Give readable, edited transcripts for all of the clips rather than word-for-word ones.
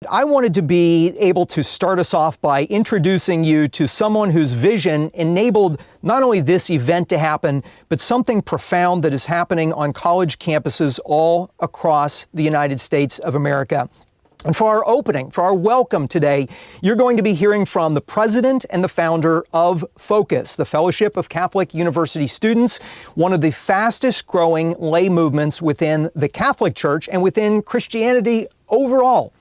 I wanted to be able to start us off by introducing you to someone whose vision enabled not only this event to happen, but something profound that is happening on college campuses all across the United States of America. And for our opening, for our welcome today, you're going to be hearing from the president and the founder of Focus, the Fellowship of Catholic University Students, one of the fastest growing lay movements within the Catholic Church and within Christianity overall.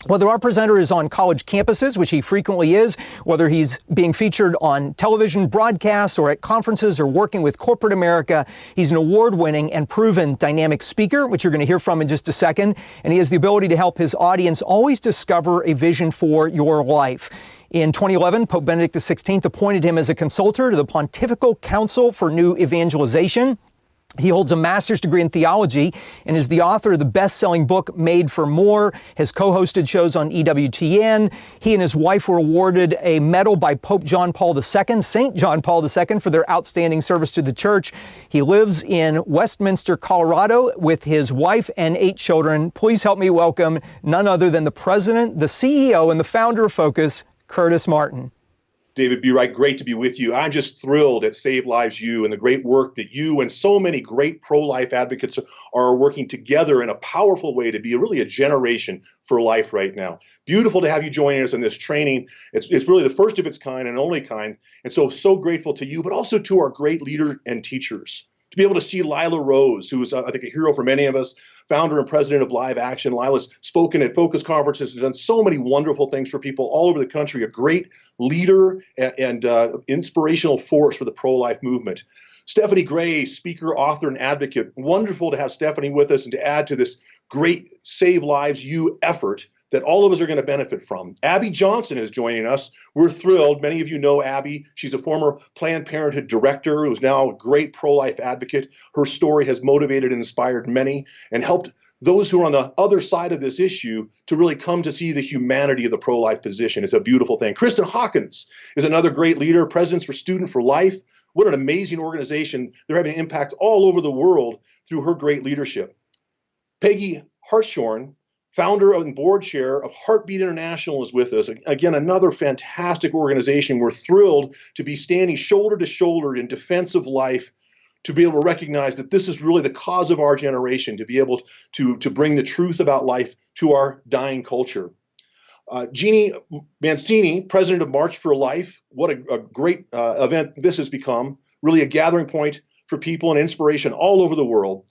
Whether our presenter is on college campuses, which he frequently is, whether he's being featured on television broadcasts or at conferences or working with corporate America, he's an award-winning and proven dynamic speaker, which you're going to hear from in just a second. And he has the ability to help his audience always discover a vision for your life. In 2011, Pope Benedict XVI appointed him as a consultor to the Pontifical Council for New Evangelization. He holds a master's degree in theology and is the author of the best-selling book Made for More, has co-hosted shows on EWTN. He and his wife were awarded a medal by Pope John Paul II, St. John Paul II, for their outstanding service to the church. He lives in Westminster, Colorado, with his wife and 8 children. Please help me welcome none other than the president, the CEO, and the founder of Focus, Curtis Martin. David B. Wright, great to be with you. I'm just thrilled at SaveLives U and the great work that you and so many great pro-life advocates are working together in a powerful way to be really a generation for life right now. Beautiful to have you joining us in this training. It's really the first of its kind and only kind. And so grateful to you, but also to our great leaders and teachers. To be able to see Lila Rose, who is, I think, a hero for many of us, founder and president of Live Action. Lila's spoken at Focus conferences, has done so many wonderful things for people all over the country, a great leader and inspirational force for the pro-life movement. Stephanie Gray, speaker, author, and advocate. Wonderful to have Stephanie with us and to add to this great Save Lives U effort that all of us are going to benefit from. Abby Johnson is joining us. We're thrilled. Many of you know Abby. She's a former Planned Parenthood director who's now a great pro-life advocate. Her story has motivated and inspired many and helped those who are on the other side of this issue to really come to see the humanity of the pro-life position. It's a beautiful thing. Kristen Hawkins is another great leader, Presidents for Student for Life. What an amazing organization. They're having an impact all over the world through her great leadership. Peggy Hartshorn, founder and board chair of Heartbeat International, is with us. Again, another fantastic organization. We're thrilled to be standing shoulder to shoulder in defense of life, to be able to recognize that this is really the cause of our generation, to be able to bring the truth about life to our dying culture. Jeannie Mancini, president of March for Life. What a great event this has become, really a gathering point for people and inspiration all over the world.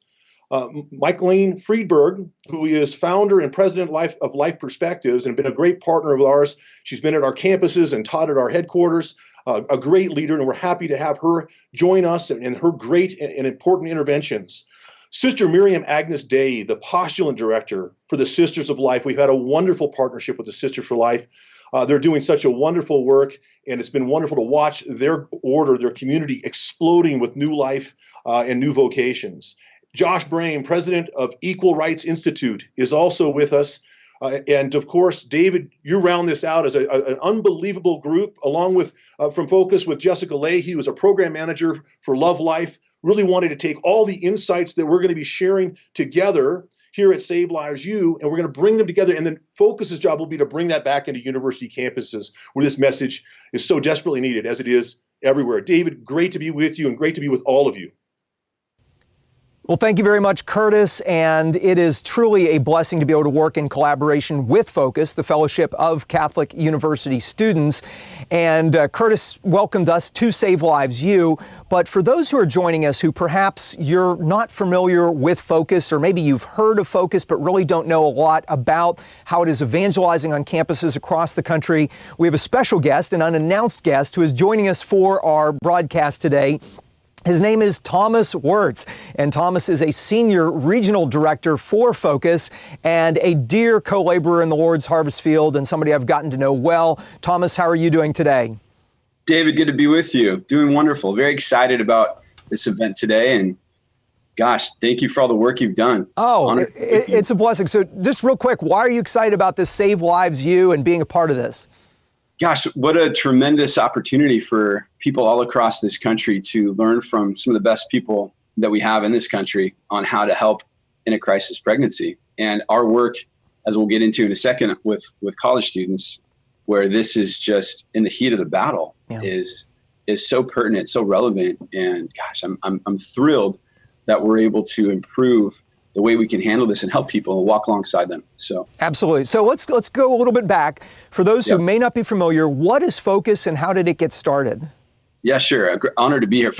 Michaeline Friedberg, who is founder and president of Life Perspectives and been a great partner of ours. She's been at our campuses and taught at our headquarters, a great leader, and we're happy to have her join us in her great and important interventions. Sister Miriam Agnes Day, the postulant director for the Sisters of Life. We've had a wonderful partnership with the Sisters for Life. They're doing such a wonderful work, and it's been wonderful to watch their order, their community exploding with new life and new vocations. Josh Brame, president of Equal Rights Institute, is also with us. And of course, David, you round this out as an unbelievable group, along with from Focus with Jessica Leahy, who is a program manager for Love Life, really wanted to take all the insights that we're going to be sharing together here at Save Lives U, and we're going to bring them together. And then Focus's job will be to bring that back into university campuses where this message is so desperately needed, as it is everywhere. David, great to be with you and great to be with all of you. Well, thank you very much, Curtis, and it is truly a blessing to be able to work in collaboration with Focus, the Fellowship of Catholic University Students. And Curtis welcomed us to Save Lives U, but for those who are joining us who perhaps you're not familiar with Focus, or maybe you've heard of Focus but really don't know a lot about how it is evangelizing on campuses across the country, we have a special guest, an unannounced guest, who is joining us for our broadcast today. His name is Thomas Wurtz, and Thomas is a senior regional director for Focus and a dear co-laborer in the Lord's harvest field and somebody I've gotten to know well. Thomas, how are you doing today? David, good to be with you. Doing wonderful. Very excited about this event today, and gosh, thank you for all the work you've done. Oh, it's a blessing. So just real quick, why are you excited about this Save Lives U and being a part of this? Gosh, what a tremendous opportunity for people all across this country to learn from some of the best people that we have in this country on how to help in a crisis pregnancy. And our work as we'll get into in a second with college students, where this is just in the heat of the battle, is so pertinent, so relevant. And gosh, I'm thrilled that we're able to improve the way we can handle this and help people and walk alongside them. So absolutely. So let's go a little bit back. For those who may not be familiar, what is Focus and how did it get started? Yeah, sure. Honored to be here.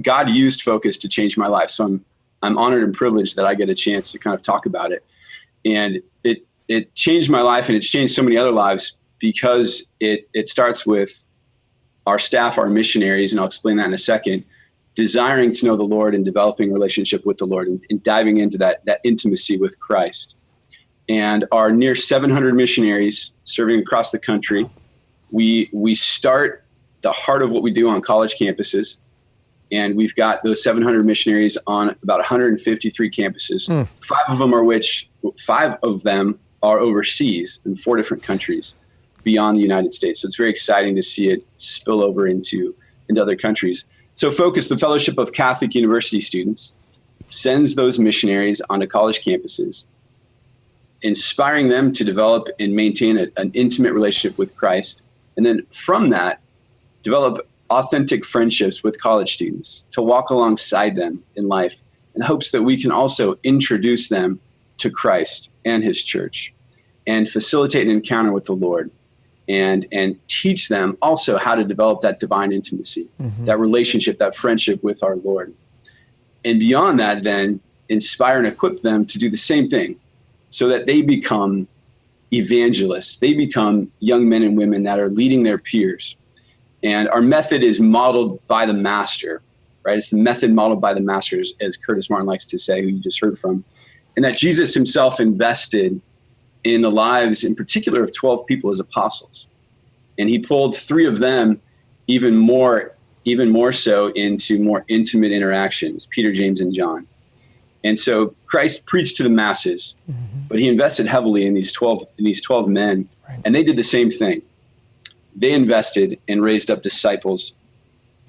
God used Focus to change my life. So I'm honored and privileged that I get a chance to kind of talk about it. And it changed my life, and it's changed so many other lives because it starts with our staff, our missionaries, and I'll explain that in a second, desiring to know the Lord and developing a relationship with the Lord and diving into that intimacy with Christ. And our near 700 missionaries serving across the country, we start the heart of what we do on college campuses. And we've got those 700 missionaries on about 153 campuses. Five of them are overseas in 4 different countries beyond the United States. So it's very exciting to see it spill over into other countries. So Focus, the Fellowship of Catholic University Students, sends those missionaries onto college campuses, inspiring them to develop and maintain an intimate relationship with Christ. And then from that, develop authentic friendships with college students to walk alongside them in life in hopes that we can also introduce them to Christ and his church and facilitate an encounter with the Lord and teach them also how to develop that divine intimacy, that relationship, that friendship with our Lord. And beyond that, then inspire and equip them to do the same thing so that they become evangelists. They become young men and women that are leading their peers. And our method is modeled by the master, right? It's the method modeled by the masters, as Curtis Martin likes to say, who you just heard from. And that Jesus himself invested in the lives, in particular, of 12 people as apostles. And he pulled 3 of them even more so into more intimate interactions, Peter, James, and John. And so Christ preached to the masses, but he invested heavily in these 12 men, right. And they did the same thing. They invested and raised up disciples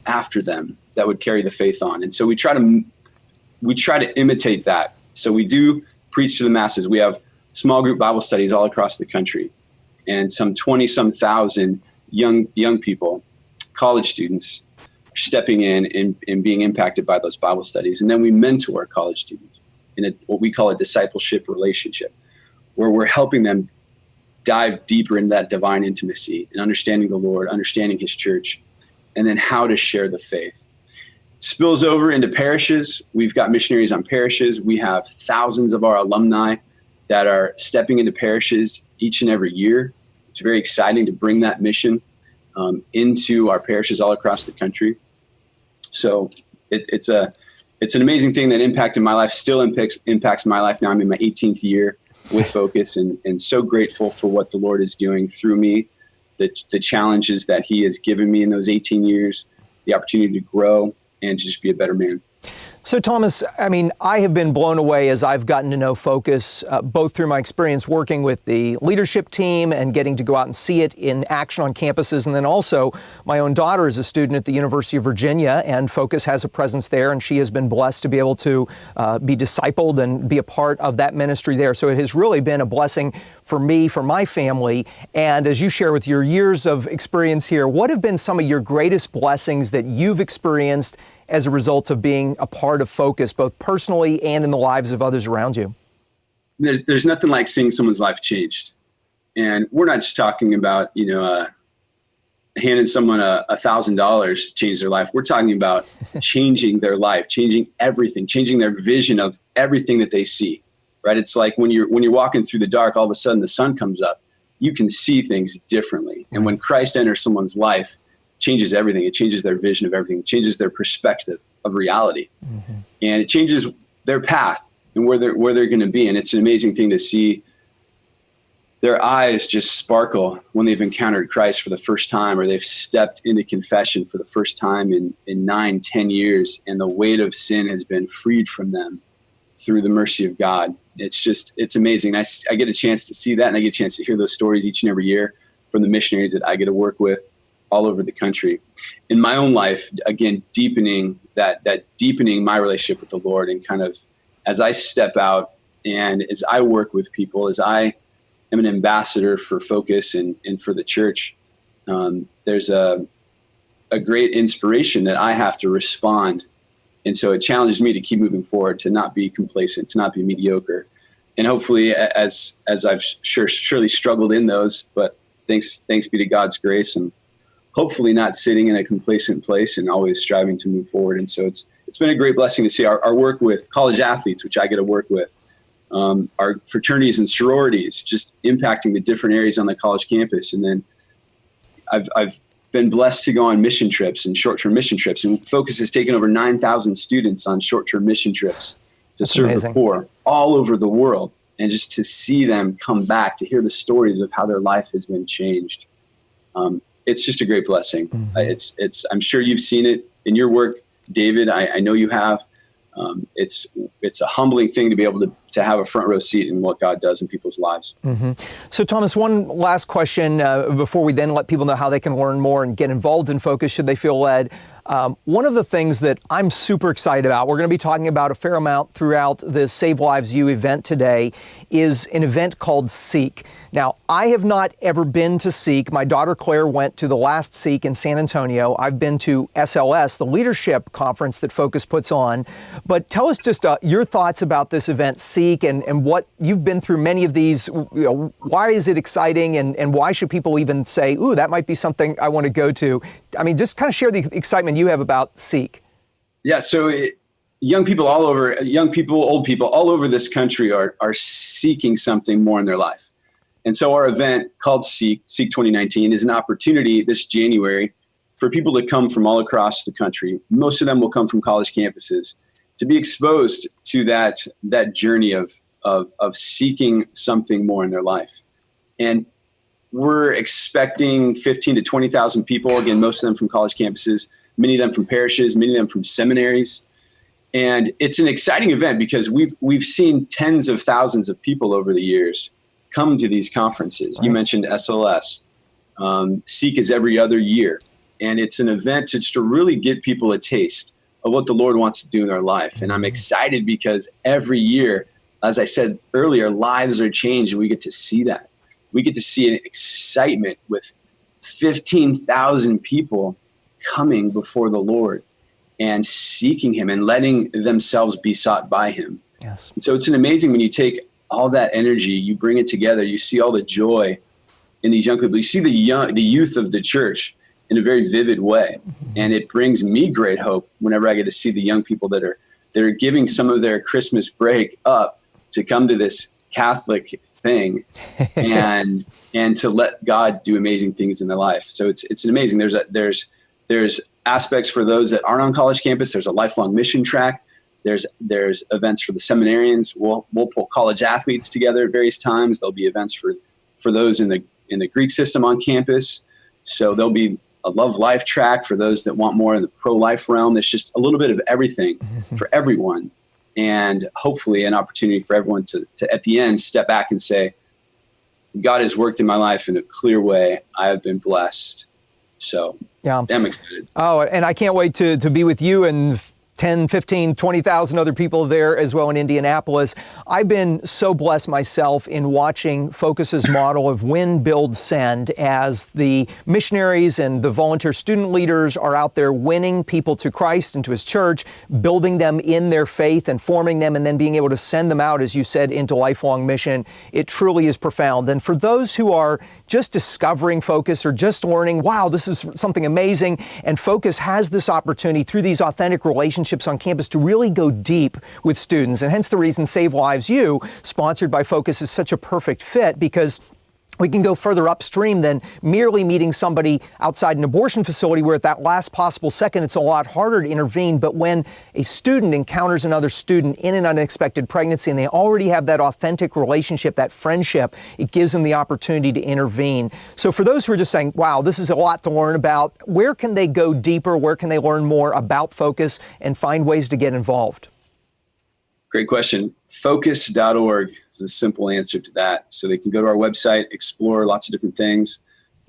after them that would carry the faith on. And so we try to imitate that. So we do preach to the masses. We have small group Bible studies all across the country, and some 20-some thousand young people, college students, are stepping in and being impacted by those Bible studies. And then we mentor college students in what we call a discipleship relationship, where we're helping them dive deeper into that divine intimacy and understanding the Lord, understanding his church, and then how to share the faith. It spills over into parishes. We've got missionaries on parishes. We have thousands of our alumni that are stepping into parishes each and every year. It's very exciting to bring that mission into our parishes all across the country. So it's an amazing thing that impacted my life, still impacts my life now. I'm in my 18th year with Focus, and so grateful for what the Lord is doing through me, the challenges that he has given me in those 18 years, the opportunity to grow and to just be a better man. So Thomas, I mean, I have been blown away as I've gotten to know Focus, both through my experience working with the leadership team and getting to go out and see it in action on campuses. And then also my own daughter is a student at the University of Virginia, and Focus has a presence there, and she has been blessed to be able to be discipled and be a part of that ministry there. So it has really been a blessing for me, for my family. And as you share with your years of experience here, what have been some of your greatest blessings that you've experienced as a result of being a part of Focus, both personally and in the lives of others around you? There's nothing like seeing someone's life changed. And we're not just talking about, handing someone $1,000 to change their life. We're talking about changing their life, changing everything, changing their vision of everything that they see, right? It's like when you're walking through the dark, all of a sudden the sun comes up, you can see things differently. And when Christ enters someone's life, changes everything. It changes their vision of everything. It changes their perspective of reality. And it changes their path and where they're going to be. And it's an amazing thing to see their eyes just sparkle when they've encountered Christ for the first time, or they've stepped into confession for the first time in 9-10 years, and the weight of sin has been freed from them through the mercy of God. It's amazing. I get a chance to see that, and I get a chance to hear those stories each and every year from the missionaries that I get to work with all over the country. In my own life, again, deepening my relationship with the Lord, and kind of as I step out And as I work with people, as I am an ambassador for Focus and for the church, there's a great inspiration that I have to respond. And so it challenges me to keep moving forward, to not be complacent, to not be mediocre. And hopefully, as I've surely struggled in those, but thanks be to God's grace, and hopefully not sitting in a complacent place and always striving to move forward. And so it's been a great blessing to see our work with college athletes, which I get to work with, our fraternities and sororities, just impacting the different areas on the college campus. And then I've been blessed to go on mission trips and short-term mission trips, and Focus has taken over 9,000 students on short-term mission trips to serve the poor all over the world. And just to see them come back, to hear the stories of how their life has been changed. It's just a great blessing. Mm-hmm. I'm sure you've seen it in your work, David. I know you have. It's a humbling thing to be able to have a front row seat in what God does in people's lives. Mm-hmm. So Thomas, one last question before we then let people know how they can learn more and get involved in Focus should they feel led. One of the things that I'm super excited about, we're going to be talking about a fair amount throughout the Save Lives U event today, is an event called Seek. Now, I have not ever been to Seek. My daughter Claire went to the last Seek in San Antonio. I've been to SLS, the leadership conference that Focus puts on. But tell us just your thoughts about this event, Seek, and what you've been through many of these. Why is it exciting, and why should people even say, ooh, that might be something I want to go to? I mean, just kind of share the excitement you have about Seek. Yeah, so young people, old people all over this country are seeking something more in their life. And so our event called Seek 2019 is an opportunity this January for people to come from all across the country. Most of them will come from college campuses to be exposed to that journey of seeking something more in their life. And we're expecting 15 to 20,000 people, again, most of them from college campuses, many of them from parishes, many of them from seminaries. And it's an exciting event because we've seen tens of thousands of people over the years come to these conferences. Right. You mentioned SLS. Seek is every other year. And it's an event to really get people a taste of what the Lord wants to do in their life. And I'm excited because every year, as I said earlier, lives are changed, and we get to see that. We get to see an excitement with 15,000 people coming before the Lord and seeking Him and letting themselves be sought by Him. Yes. And so it's an amazing when you take all that energy, you bring it together, you see all the joy in these young people. You see the youth of the church in a very vivid way. And it brings me great hope whenever I get to see the young people that are giving some of their Christmas break up to come to this Catholic thing and to let God do amazing things in their life. So it's an amazing. There's aspects for those that aren't on college campus. There's a lifelong mission track. There's events for the seminarians. We'll pull college athletes together at various times. There'll be events for those in the Greek system on campus. So there'll be a love life track for those that want more in the pro-life realm. There's just a little bit of everything for everyone. And hopefully an opportunity for everyone to at the end step back and say, God has worked in my life in a clear way. I have been blessed. So yeah, I'm excited. Oh, and I can't wait to be with you and 10, 15, 20,000 other people there as well in Indianapolis. I've been so blessed myself in watching Focus's model of win, build, send as the missionaries and the volunteer student leaders are out there winning people to Christ and to His church, building them in their faith and forming them, and then being able to send them out, as you said, into lifelong mission. It truly is profound. And for those who are just discovering Focus or just learning, wow, this is something amazing, and Focus has this opportunity through these authentic relationships on campus to really go deep with students. And hence the reason Save Lives U, sponsored by Focus, is such a perfect fit, because we can go further upstream than merely meeting somebody outside an abortion facility where at that last possible second it's a lot harder to intervene. But when a student encounters another student in an unexpected pregnancy and they already have that authentic relationship, that friendship, it gives them the opportunity to intervene. So for those who are just saying, wow, this is a lot to learn about, where can they go deeper? Where can they learn more about Focus and find ways to get involved? Great question. Focus.org is the simple answer to that. So they can go to our website, explore lots of different things.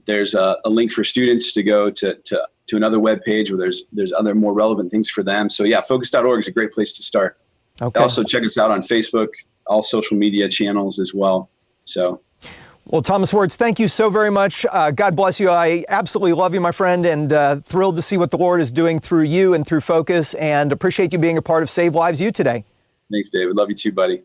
There's a link for students to go to another web page where there's other more relevant things for them. So yeah, focus.org is a great place to start. Okay. Also check us out on Facebook, all social media channels as well. So. Well, Thomas Wurtz, thank you so very much. God bless you. I absolutely love you, my friend, and thrilled to see what the Lord is doing through you and through Focus, and appreciate you being a part of Save Lives U today. Thanks, David. Love you too, buddy.